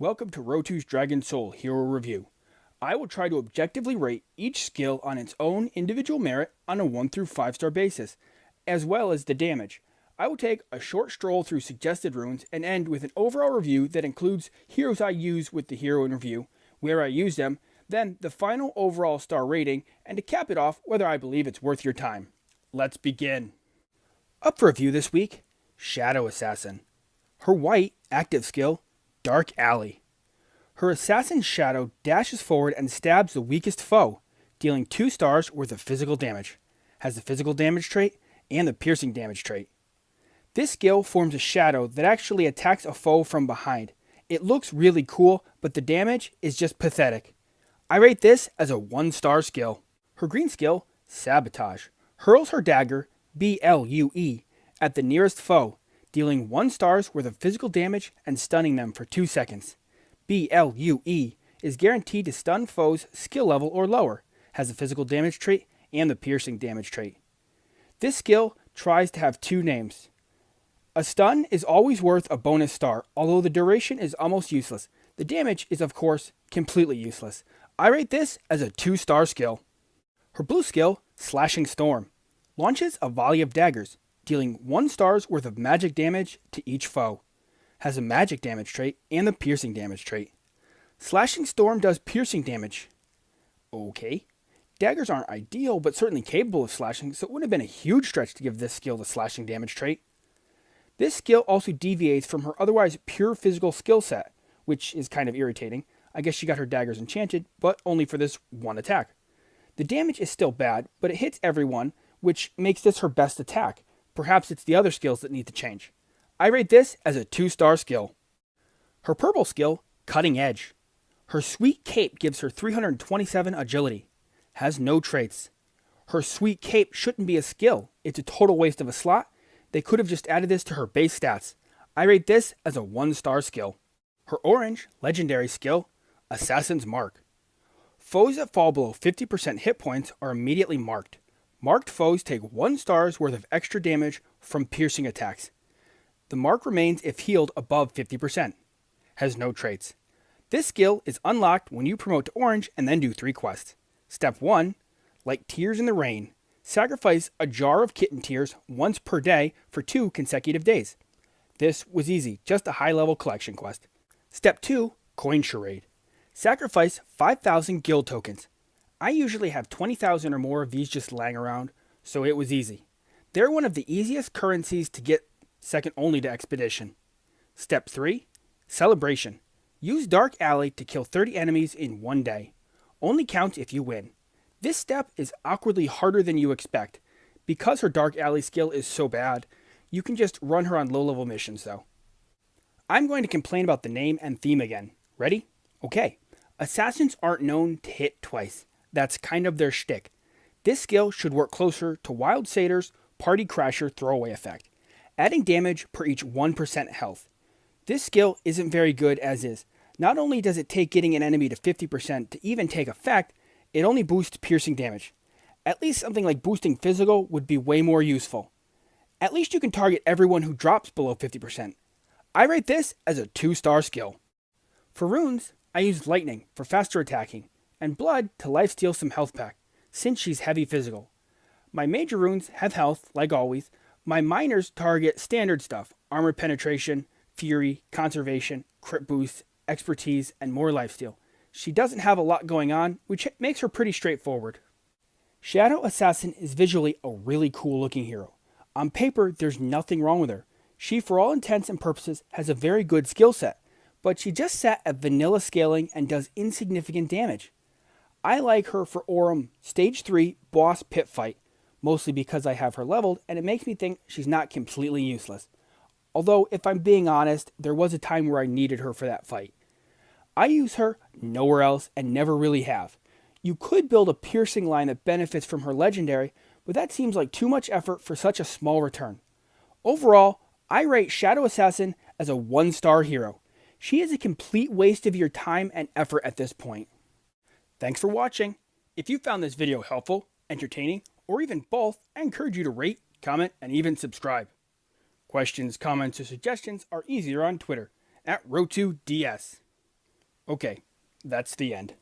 Welcome to Rotu's DragonSoul Hero Review. I will try to objectively rate each skill on its own individual merit on a 1 through 5 star basis, as well as the damage. I will take a short stroll through suggested runes and end with an overall review that includes heroes I use with the hero in review, where I use them, then the final overall star rating, and to cap it off, whether I believe it's worth your time. Let's begin. Up for review this week, Shadow Assassin. Her white active skill, Dark Alley. Her assassin shadow dashes forward and stabs the weakest foe, dealing 2 stars worth of physical damage. Has the physical damage trait and the piercing damage trait. This skill forms a shadow that actually attacks a foe from behind. It looks really cool, but the damage is just pathetic. I rate this as a 1-star skill. Her green skill, Sabotage, hurls her dagger, BLUE, at the nearest foe, dealing 1 star's worth of physical damage and stunning them for 2 seconds. BLUE is guaranteed to stun foes skill level or lower, has the physical damage trait and the piercing damage trait. This skill tries to have 2 names. A stun is always worth a bonus star, although the duration is almost useless. The damage is of course completely useless. I rate this as a 2-star skill. Her blue skill, Slashing Storm, launches a volley of daggers, dealing 1 star's worth of magic damage to each foe. Has a magic damage trait and the piercing damage trait. Slashing Storm does piercing damage. Okay. Daggers aren't ideal, but certainly capable of slashing, so it wouldn't have been a huge stretch to give this skill the slashing damage trait. This skill also deviates from her otherwise pure physical skill set, which is kind of irritating. I guess she got her daggers enchanted, but only for this one attack. The damage is still bad, but it hits everyone, which makes this her best attack. Perhaps it's the other skills that need to change. I rate this as a 2-star skill. Her purple skill, Cutting Edge. Her sweet cape gives her 327 agility. Has no traits. Her sweet cape shouldn't be a skill. It's a total waste of a slot. They could have just added this to her base stats. I rate this as a 1-star skill. Her orange, legendary skill, Assassin's Mark. Foes that fall below 50% hit points are immediately marked. Marked foes take 1 star's worth of extra damage from piercing attacks. The mark remains if healed above 50%. Has no traits. This skill is unlocked when you promote to orange and then do 3 quests. Step 1, like Tears in the Rain, sacrifice a jar of kitten tears once per day for 2 consecutive days. This was easy, just a high-level collection quest. Step 2, Coin Charade. Sacrifice 5,000 guild tokens. I usually have 20,000 or more of these just lying around, so it was easy. They're one of the easiest currencies to get, second only to Expedition. Step 3, Celebration. Use Dark Alley to kill 30 enemies in 1 day. Only counts if you win. This step is awkwardly harder than you expect. Because her Dark Alley skill is so bad, you can just run her on low-level missions though. I'm going to complain about the name and theme again. Ready? Okay. Assassins aren't known to hit twice. That's kind of their shtick. This skill should work closer to Wild Satyr's Party Crasher throwaway effect, adding damage per each 1% health. This skill isn't very good as is. Not only does it take getting an enemy to 50% to even take effect, it only boosts piercing damage. At least something like boosting physical would be way more useful. At least you can target everyone who drops below 50%. I rate this as a 2-star skill. For runes, I use Lightning for faster attacking, and Blood to lifesteal some health back, since she's heavy physical. My major runes have health, like always. My minors target standard stuff, armor penetration, fury, conservation, crit boost, expertise, and more lifesteal. She doesn't have a lot going on, which makes her pretty straightforward. Shadow Assassin is visually a really cool looking hero. On paper, there's nothing wrong with her. She, for all intents and purposes, has a very good skill set, but she just sat at vanilla scaling and does insignificant damage. I like her for Aurum Stage 3 boss pit fight, mostly because I have her leveled and it makes me think she's not completely useless. Although, if I'm being honest, there was a time where I needed her for that fight. I use her nowhere else and never really have. You could build a piercing line that benefits from her legendary, but that seems like too much effort for such a small return. Overall, I rate Shadow Assassin as a 1-star hero. She is a complete waste of your time and effort at this point. Thanks for watching. If you found this video helpful, entertaining, or even both, I encourage you to rate, comment, and even subscribe. Questions, comments, or suggestions are easier on Twitter @RotuDS. Okay, that's the end.